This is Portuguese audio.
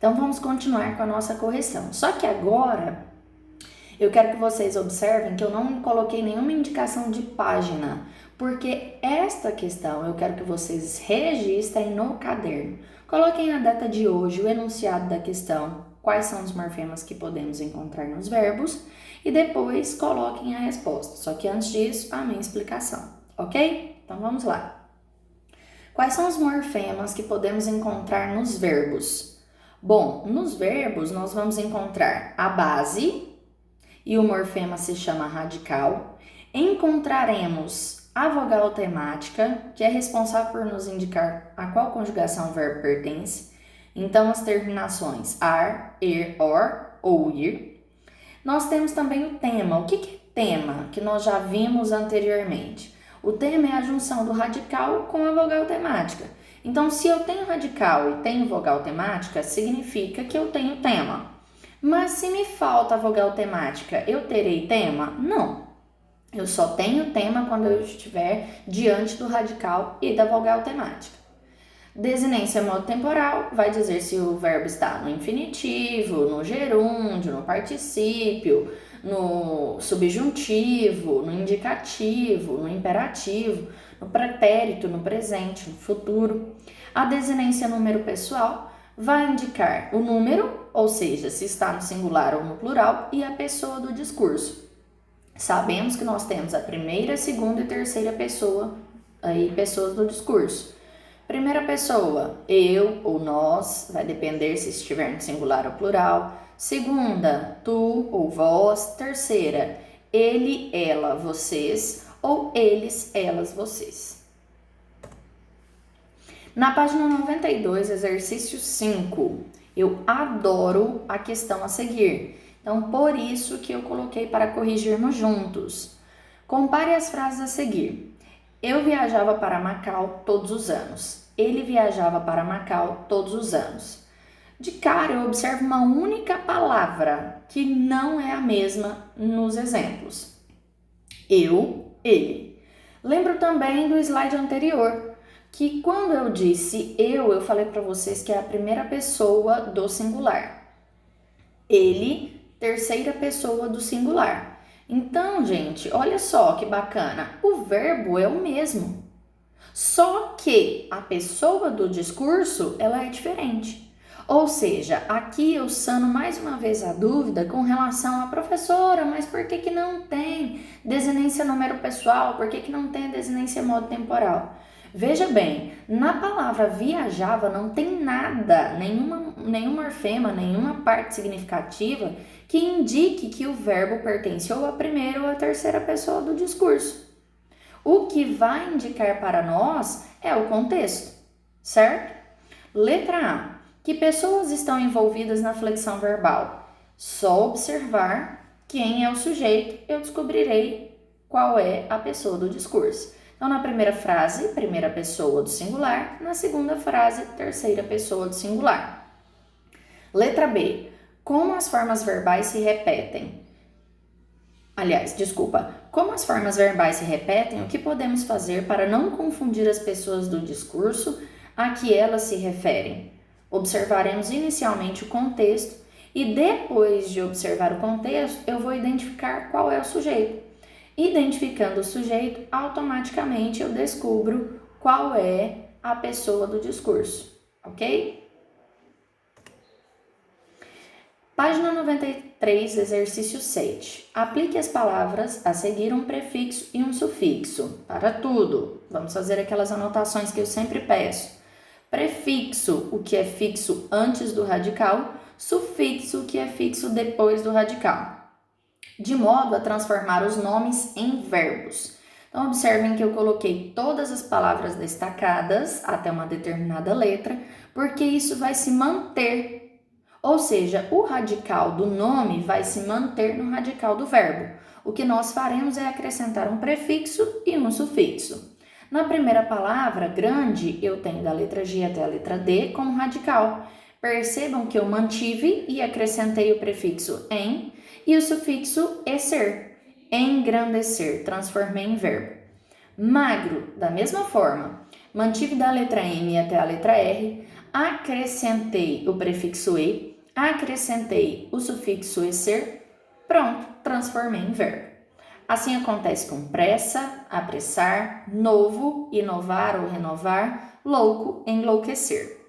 Então, vamos continuar com a nossa correção. Só que agora, eu quero que vocês observem que eu não coloquei nenhuma indicação de página, porque esta questão eu quero que vocês registrem no caderno. Coloquem a data de hoje, o enunciado da questão, quais são os morfemas que podemos encontrar nos verbos, e depois coloquem a resposta. Só que antes disso, a minha explicação, ok? Então, vamos lá. Quais são os morfemas que podemos encontrar nos verbos? Bom, nos verbos nós vamos encontrar a base, e o morfema se chama radical. Encontraremos a vogal temática, que é responsável por nos indicar a qual conjugação o verbo pertence. Então, as terminações ar, er, or ou ir. Nós temos também o tema. O que é tema? Que nós já vimos anteriormente. O tema é a junção do radical com a vogal temática. Então, se eu tenho radical e tenho vogal temática, significa que eu tenho tema. Mas se me falta a vogal temática, eu terei tema? Não. Eu só tenho tema quando eu estiver diante do radical e da vogal temática. Desinência modo temporal vai dizer se o verbo está no infinitivo, no gerúndio, no particípio, no subjuntivo, no indicativo, no imperativo, no pretérito, no presente, no futuro. A desinência número pessoal vai indicar o número, ou seja, se está no singular ou no plural, e a pessoa do discurso. Sabemos que nós temos a primeira, segunda e terceira pessoa, aí pessoas do discurso. Primeira pessoa, eu ou nós, vai depender se estiver no singular ou plural. Segunda, tu ou vós. Terceira, ele, ela, vocês, ou eles, elas, vocês. Na página 92, exercício 5, eu adoro a questão a seguir. Então, por isso que eu coloquei para corrigirmos juntos. Compare as frases a seguir. Eu viajava para Macau todos os anos. Ele viajava para Macau todos os anos. De cara, eu observo uma única palavra que não é a mesma nos exemplos. Eu, ele. Lembro também do slide anterior, que quando eu disse eu falei para vocês que é a primeira pessoa do singular. Ele, terceira pessoa do singular. Então, gente, olha só que bacana. O verbo é o mesmo. Só que a pessoa do discurso, ela é diferente. Ou seja, aqui eu sano mais uma vez a dúvida com relação à professora, mas por que não tem desinência número pessoal? Por que não tem desinência modo temporal? Veja bem, na palavra viajava não tem nada, nenhum morfema, nenhuma parte significativa que indique que o verbo pertence ou à primeira ou à terceira pessoa do discurso. O que vai indicar para nós é o contexto, certo? Letra A. Que pessoas estão envolvidas na flexão verbal? Só observar quem é o sujeito, eu descobrirei qual é a pessoa do discurso. Então, na primeira frase, primeira pessoa do singular. Na segunda frase, terceira pessoa do singular. Letra B. Como as formas verbais se repetem? Como as formas verbais se repetem, o que podemos fazer para não confundir as pessoas do discurso a que elas se referem? Observaremos inicialmente o contexto e depois de observar o contexto, eu vou identificar qual é o sujeito. Identificando o sujeito, automaticamente eu descubro qual é a pessoa do discurso, ok? Página 93, exercício 7. Aplique as palavras a seguir um prefixo e um sufixo para tudo. Vamos fazer aquelas anotações que eu sempre peço. Prefixo, o que é fixo antes do radical. Sufixo, o que é fixo depois do radical. De modo a transformar os nomes em verbos. Então, observem que eu coloquei todas as palavras destacadas até uma determinada letra, porque isso vai se manter. Ou seja, o radical do nome vai se manter no radical do verbo. O que nós faremos é acrescentar um prefixo e um sufixo. Na primeira palavra, grande, eu tenho da letra G até a letra D como radical. Percebam que eu mantive e acrescentei o prefixo em e o sufixo esser, engrandecer, transformei em verbo. Magro, da mesma forma, mantive da letra M até a letra R, acrescentei o prefixo e, acrescentei o sufixo ecer, pronto, transformei em verbo. Assim acontece com pressa, apressar, novo, inovar ou renovar, louco, enlouquecer.